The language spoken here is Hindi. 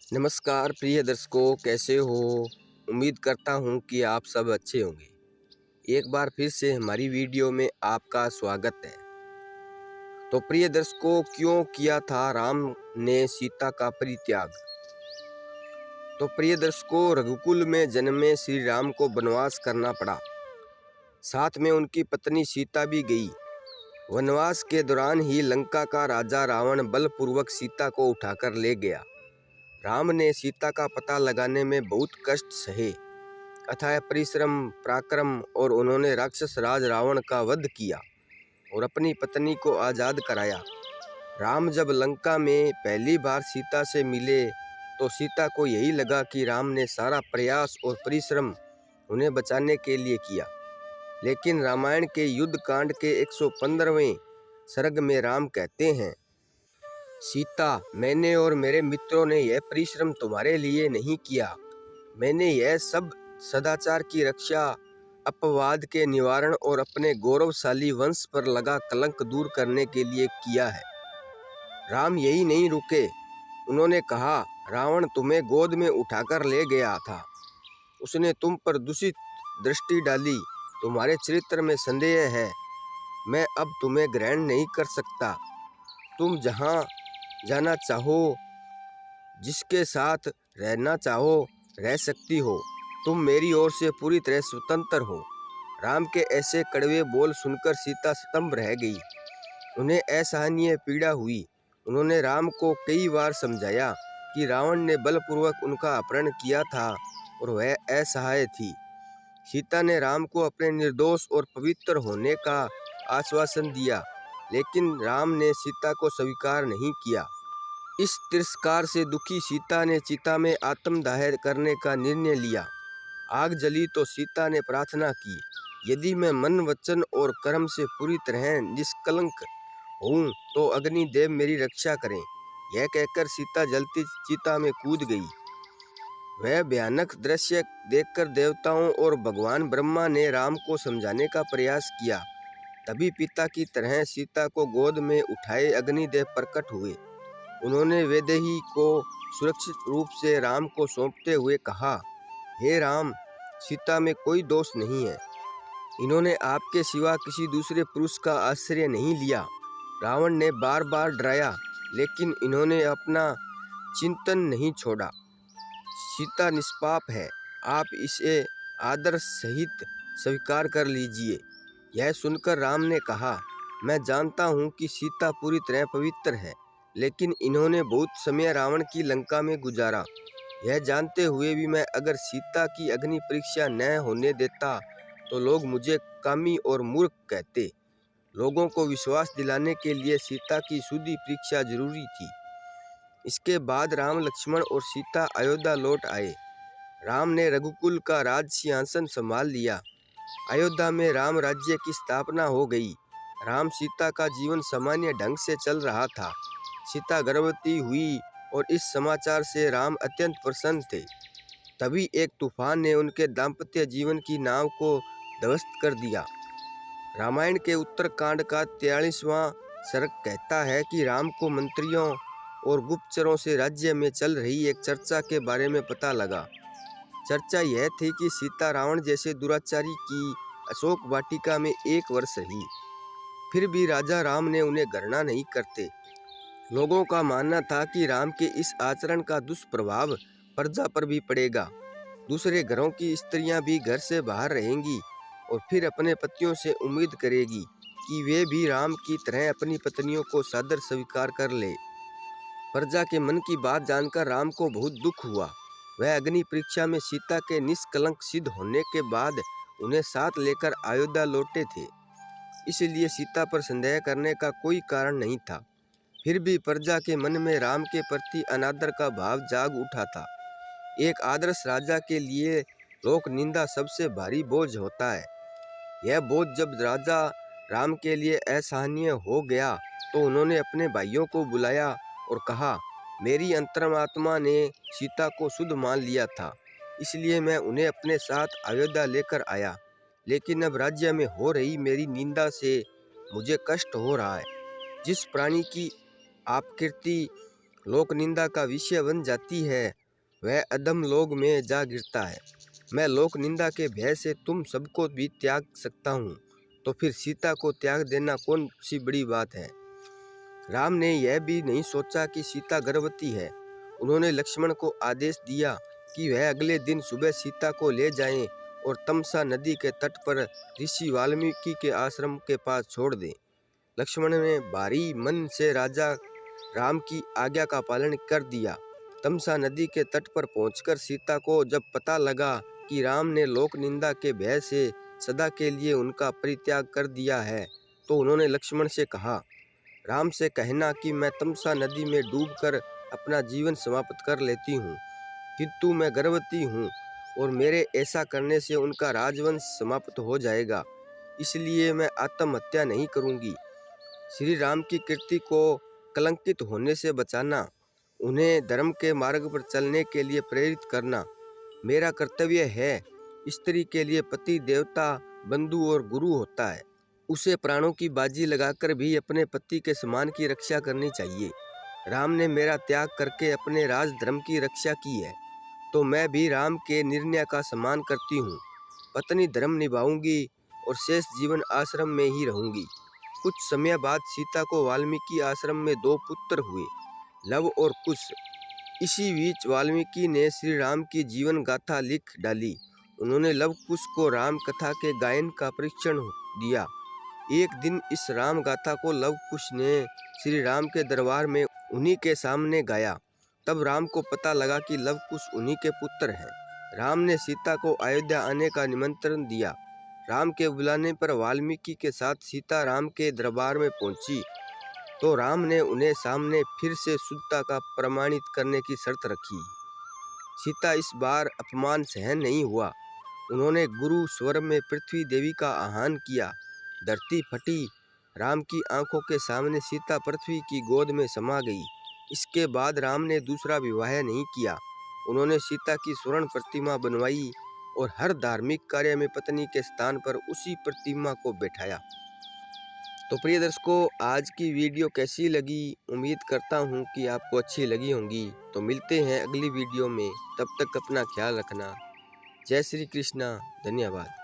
नमस्कार प्रिय दर्शकों, कैसे हो। उम्मीद करता हूँ कि आप सब अच्छे होंगे। एक बार फिर से हमारी वीडियो में आपका स्वागत है। तो प्रिय दर्शकों, क्यों किया था राम ने सीता का परित्याग। तो प्रिय दर्शकों, रघुकुल में जन्मे श्री राम को वनवास करना पड़ा। साथ में उनकी पत्नी सीता भी गई। वनवास के दौरान ही लंका का राजा रावण बलपूर्वक सीता को उठाकर ले गया। राम ने सीता का पता लगाने में बहुत कष्ट सहे, अथाह परिश्रम, पराक्रम, और उन्होंने राक्षस राज रावण का वध किया और अपनी पत्नी को आज़ाद कराया। राम जब लंका में पहली बार सीता से मिले तो सीता को यही लगा कि राम ने सारा प्रयास और परिश्रम उन्हें बचाने के लिए किया। लेकिन रामायण के युद्ध कांड के 115वें सर्ग में राम कहते हैं, सीता, मैंने और मेरे मित्रों ने यह परिश्रम तुम्हारे लिए नहीं किया। मैंने यह सब सदाचार की रक्षा, अपवाद के निवारण और अपने गौरवशाली वंश पर लगा कलंक दूर करने के लिए किया है। राम यही नहीं रुके। उन्होंने कहा, रावण तुम्हें गोद में उठाकर ले गया था। उसने तुम पर दूषित दृष्टि डाली। तुम्हारे चरित्र में संदेह है। मैं अब तुम्हें ग्रहण नहीं कर सकता। तुम जहाँ जाना चाहो, जिसके साथ रहना चाहो, रह सकती हो। तुम मेरी ओर से पूरी तरह स्वतंत्र हो। राम के ऐसे कड़वे बोल सुनकर सीता स्तंभ रह गई। उन्हें असहनीय पीड़ा हुई। उन्होंने राम को कई बार समझाया कि रावण ने बलपूर्वक उनका अपहरण किया था और वह असहाय थी। सीता ने राम को अपने निर्दोष और पवित्र होने का आश्वासन दिया, लेकिन राम ने सीता को स्वीकार नहीं किया। इस तिरस्कार से दुखी सीता ने चिता में आत्मदाह करने का निर्णय लिया। आग जली तो सीता ने प्रार्थना की, यदि मैं मन, वचन और कर्म से पूरी तरह निष्कलंक हूँ तो अग्निदेव मेरी रक्षा करें। यह कहकर सीता जलती चिता में कूद गई। वह भयानक दृश्य देखकर देवताओं और भगवान ब्रह्मा ने राम को समझाने का प्रयास किया। तभी पिता की तरह सीता को गोद में उठाए अग्निदेव प्रकट हुए। उन्होंने वैदेही को सुरक्षित रूप से राम को सौंपते हुए कहा, हे राम, सीता में कोई दोष नहीं है। इन्होंने आपके सिवा किसी दूसरे पुरुष का आश्रय नहीं लिया। रावण ने बार बार डराया, लेकिन इन्होंने अपना चिंतन नहीं छोड़ा। सीता निष्पाप है। आप इसे आदर सहित स्वीकार कर लीजिए। यह सुनकर राम ने कहा, मैं जानता हूँ कि सीता पूरी तरह पवित्र है, लेकिन इन्होंने बहुत समय रावण की लंका में गुजारा। यह जानते हुए भी मैं अगर सीता की अग्नि परीक्षा न होने देता तो लोग मुझे कामी और मूर्ख कहते। लोगों को विश्वास दिलाने के लिए सीता की शुद्धि परीक्षा जरूरी थी। इसके बाद राम, लक्ष्मण और सीता अयोध्या लौट आए। राम ने रघुकुल का राज सिंहासन संभाल लिया। अयोध्या में राम राज्य की स्थापना हो गई। राम सीता का जीवन सामान्य ढंग से चल रहा था। सीता गर्भवती हुई और इस समाचार से राम अत्यंत प्रसन्न थे। तभी एक तूफान ने उनके दाम्पत्य जीवन की नाव को ध्वस्त कर दिया। रामायण के उत्तरकांड का 43वां सर्ग कहता है कि राम को मंत्रियों और गुप्तचरों से राज्य में चल रही एक चर्चा के बारे में पता लगा। चर्चा यह थी कि सीता रावण जैसे दुराचारी की अशोक वाटिका में 1 वर्ष रही, फिर भी राजा राम ने उन्हें घृणा नहीं करते। लोगों का मानना था कि राम के इस आचरण का दुष्प्रभाव प्रजा पर भी पड़ेगा। दूसरे घरों की स्त्रियां भी घर से बाहर रहेंगी और फिर अपने पतियों से उम्मीद करेगी कि वे भी राम की तरह अपनी पत्नियों को सादर स्वीकार कर ले। प्रजा के मन की बात जानकर राम को बहुत दुख हुआ। वह अग्नि परीक्षा में सीता के निष्कलंक सिद्ध होने के बाद उन्हें साथ लेकर अयोध्या लौटे थे, इसलिए सीता पर संदेह करने का कोई कारण नहीं था। फिर भी प्रजा के मन में राम के प्रति अनादर का भाव जाग उठा था। एक आदर्श राजा के लिए लोक निंदा सबसे भारी बोझ होता है। यह बोझ जब राजा राम के लिए असहनीय हो गया तो उन्होंने अपने भाइयों को बुलाया और कहा, मेरी अंतरात्मा ने सीता को शुद्ध मान लिया था, इसलिए मैं उन्हें अपने साथ अयोध्या लेकर आया। लेकिन अब राज्य में हो रही मेरी निंदा से मुझे कष्ट हो रहा है। जिस प्राणी की आकृति लोक निंदा का विषय बन जाती है, वह अधम लोग में जा गिरता है। मैं लोक निंदा के भय से तुम सबको भी त्याग सकता हूँ, तो फिर सीता को त्याग देना कौन सी बड़ी बात है। राम ने यह भी नहीं सोचा कि सीता गर्भवती है। उन्होंने लक्ष्मण को आदेश दिया कि वह अगले दिन सुबह सीता को ले जाएं और तमसा नदी के तट पर ऋषि वाल्मीकि के आश्रम के पास छोड़ दें। लक्ष्मण ने भारी मन से राजा राम की आज्ञा का पालन कर दिया। तमसा नदी के तट पर पहुंचकर सीता को जब पता लगा कि राम ने लोक निंदा के भय से सदा के लिए उनका परित्याग कर दिया है, तो उन्होंने लक्ष्मण से कहा, राम से कहना कि मैं तमसा नदी में डूबकर अपना जीवन समाप्त कर लेती हूँ, किंतु मैं गर्भवती हूँ और मेरे ऐसा करने से उनका राजवंश समाप्त हो जाएगा, इसलिए मैं आत्महत्या नहीं करूँगी। श्री राम की कीर्ति को कलंकित होने से बचाना, उन्हें धर्म के मार्ग पर चलने के लिए प्रेरित करना मेरा कर्तव्य है। स्त्री के लिए पति देवता, बंधु और गुरु होता है। उसे प्राणों की बाजी लगाकर भी अपने पति के सम्मान की रक्षा करनी चाहिए। राम ने मेरा त्याग करके अपने राजधर्म की रक्षा की है, तो मैं भी राम के निर्णय का सम्मान करती हूँ। पत्नी धर्म निभाऊंगी और शेष जीवन आश्रम में ही रहूंगी। कुछ समय बाद सीता को वाल्मीकि आश्रम में 2 पुत्र हुए, लव और कुश। इसी बीच वाल्मीकि ने श्री राम की जीवन गाथा लिख डाली। उन्होंने लव कुश को राम कथा के गायन का प्रशिक्षण दिया। एक दिन इस राम गाथा को लव कुश ने श्री राम के दरबार में उन्हीं के सामने गाया। तब राम को पता लगा कि लव कुश उन्हीं के पुत्र हैं। राम ने सीता को अयोध्या आने का निमंत्रण दिया। राम के बुलाने पर वाल्मीकि के साथ सीता राम के दरबार में पहुंची, तो राम ने उन्हें सामने फिर से शुद्धता का प्रमाणित करने की शर्त रखी। सीता इस बार अपमान सहन नहीं हुआ। उन्होंने गुरु स्वर में पृथ्वी देवी का आह्वान किया। धरती फटी। राम की आंखों के सामने सीता पृथ्वी की गोद में समा गई। इसके बाद राम ने दूसरा विवाह नहीं किया। उन्होंने सीता की स्वर्ण प्रतिमा बनवाई और हर धार्मिक कार्य में पत्नी के स्थान पर उसी प्रतिमा को बैठाया। तो प्रिय दर्शकों, आज की वीडियो कैसी लगी? उम्मीद करता हूँ कि आपको अच्छी लगी होंगी। तो मिलते हैं अगली वीडियो में, तब तक अपना ख्याल रखना। जय श्री कृष्णा। धन्यवाद।